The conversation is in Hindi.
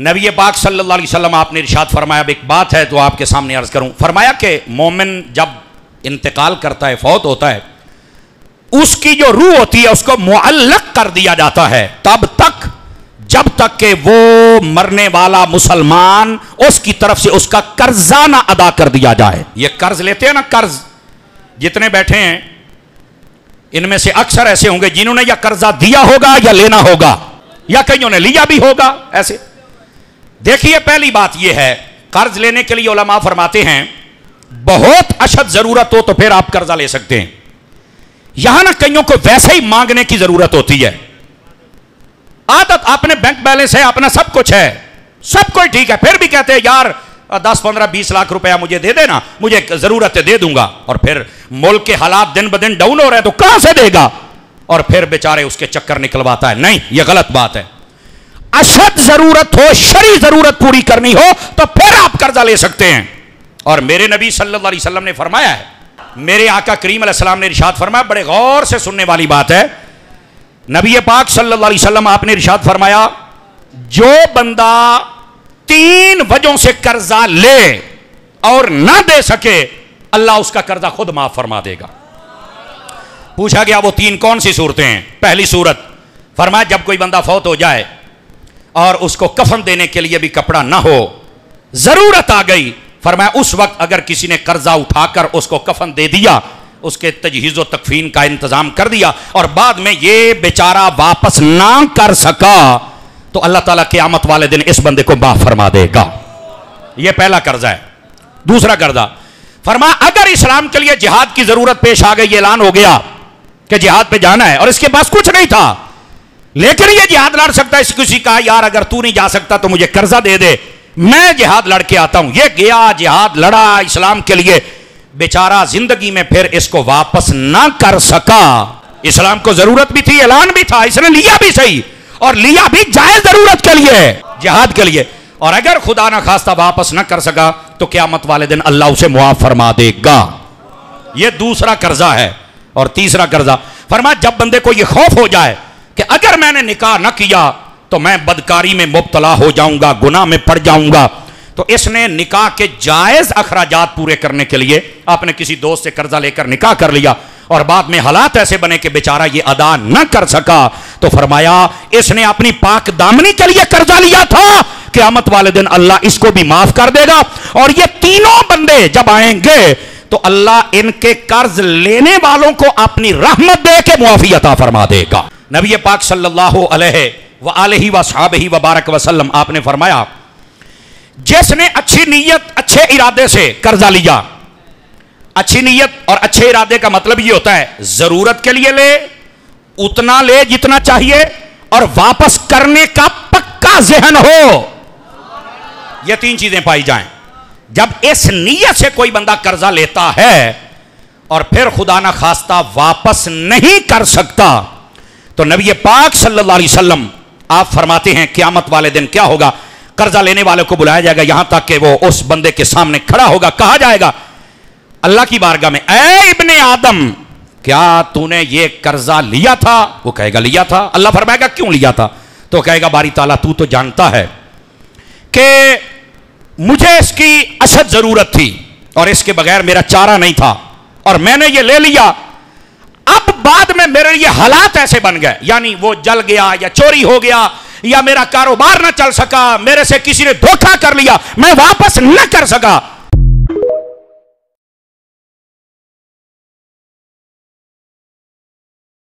नबी पाक सल्लल्लाहु अलैहि वसल्लम आपने इरशाद फरमाया, अब एक बात है तो आपके सामने अर्ज करूं, फरमाया कि मोमिन जब इंतकाल करता है, फौत होता है, उसकी जो रूह होती है उसको मुअल्लक कर दिया जाता है तब तक जब तक कि वो मरने वाला मुसलमान उसकी तरफ से उसका कर्जा ना अदा कर दिया जाए। ये कर्ज लेते हैं ना, कर्ज, जितने बैठे हैं इनमें से अक्सर ऐसे होंगे जिन्होंने या कर्जा दिया होगा या लेना होगा, या कईयों ने लिया भी होगा। ऐसे देखिए, पहली बात यह है, कर्ज लेने के लिए उलमा फरमाते हैं बहुत अशद जरूरत हो तो फिर आप कर्जा ले सकते हैं। यहां ना कईयों को वैसे ही मांगने की जरूरत होती है। आदत, आपने बैंक बैलेंस है, अपना सब कुछ है, सब कुछ ठीक है, फिर भी कहते हैं यार 10, 15, 20 लाख रुपया मुझे दे देना, मुझे जरूरत है, दे दूंगा। और फिर मुल्क के हालात दिन ब दिन डाउन हो रहे हैं तो कहां से देगा, और फिर बेचारे उसके चक्कर निकलवाता है। नहीं, यह गलत बात है। अशद जरूरत हो, शरी जरूरत पूरी करनी हो तो फिर आप कर्जा ले सकते हैं। और मेरे नबी सल्लल्लाहु अलैहि वसल्लम ने फरमाया है, मेरे आका करीम अलैहिस्सलाम ने इरशाद फरमाया, बड़े गौर से सुनने वाली बात है, नबी पाक सल्लल्लाहु अलैहि वसल्लम आपने इरशाद फरमाया, जो बंदा 3 वजहों से कर्जा ले और ना दे सके, अल्लाह उसका कर्जा खुद माफ फरमा देगा। पूछा गया वो 3 कौन सी सूरतें हैं? पहली सूरत फरमाया, जब कोई बंदा फौत हो जाए और उसको कफन देने के लिए भी कपड़ा ना हो, जरूरत आ गई, फरमाया उस वक्त अगर किसी ने कर्जा उठाकर उसको कफन दे दिया, उसके तजहीज़ो तकफीन का इंतजाम कर दिया और बाद में ये बेचारा वापस ना कर सका, तो अल्लाह ताला क़यामत वाले दिन इस बंदे को माफ फरमा देगा। यह पहला कर्जा है। दूसरा कर्जा फरमाया, अगर इस्लाम के लिए जिहाद की जरूरत पेश आ गई, ऐलान हो गया कि जिहाद पे जाना है और इसके पास कुछ नहीं था, लेकिन यह जिहाद लड़ सकता है, किसी का यार अगर तू नहीं जा सकता तो मुझे कर्जा दे दे, मैं जिहाद लड़के आता हूं। यह गया, जिहाद लड़ा इस्लाम के लिए, बेचारा जिंदगी में फिर इसको वापस ना कर सका। इस्लाम को जरूरत भी थी, ऐलान भी था, इसने लिया भी सही, और लिया भी जायज जरूरत के लिए, जिहाद के लिए। और अगर खुदा ना खास्ता वापस ना कर सका तो क़यामत वाले दिन अल्लाह उसे मुआफ फरमा देगा। यह दूसरा कर्जा है। और तीसरा कर्जा फरमाया, जब बंदे को यह खौफ हो जाए कि अगर मैंने निकाह न किया तो मैं बदकारी में मुब्तला हो जाऊंगा, गुनाह में पड़ जाऊंगा, तो इसने निकाह के जायज अखराजात पूरे करने के लिए आपने किसी दोस्त से कर्जा लेकर निकाह कर लिया और बाद में हालात ऐसे बने कि बेचारा ये अदा न कर सका, तो फरमाया इसने अपनी पाक दामनी के लिए कर्जा लिया था, क़यामत वाले दिन अल्लाह इसको भी माफ कर देगा। और ये तीनों बंदे जब आएंगे तो अल्लाह इनके कर्ज लेने वालों को अपनी रहमत दे के मुआफी अता फरमा देगा। नबी पाक सल्लल्लाहु अलैहि व बारक वसल्लम आपने फरमाया, जिसने अच्छी नीयत, अच्छे इरादे से कर्जा लिया, अच्छी नीयत और अच्छे इरादे का मतलब यह होता है जरूरत के लिए ले, उतना ले जितना चाहिए, और वापस करने का पक्का ज़हन हो। यह 3 चीजें पाई जाएं। जब इस नीयत से कोई बंदा कर्जा लेता है और फिर खुदा ना खास्ता वापस नहीं कर सकता, तो नबी पाक सल्लल्लाहु अलैहि वसल्लम आप फरमाते हैं क़यामत वाले दिन क्या होगा, कर्जा लेने वाले को बुलाया जाएगा, यहां तक कि वो उस बंदे के सामने खड़ा होगा, कहा जाएगा अल्लाह की बारगाह में, ऐ इब्ने आदम, क्या तूने ये कर्जा लिया था? वो कहेगा लिया था। अल्लाह फरमाएगा क्यों लिया था? तो कहेगा बारी ताला तू तो जानता है कि मुझे इसकी अशद जरूरत थी और इसके बगैर मेरा चारा नहीं था और मैंने ये ले लिया, अब बाद में मेरे लिए हालात ऐसे बन गए, यानी वो जल गया या चोरी हो गया या मेरा कारोबार ना चल सका, मेरे से किसी ने धोखा कर लिया, मैं वापस न कर सका,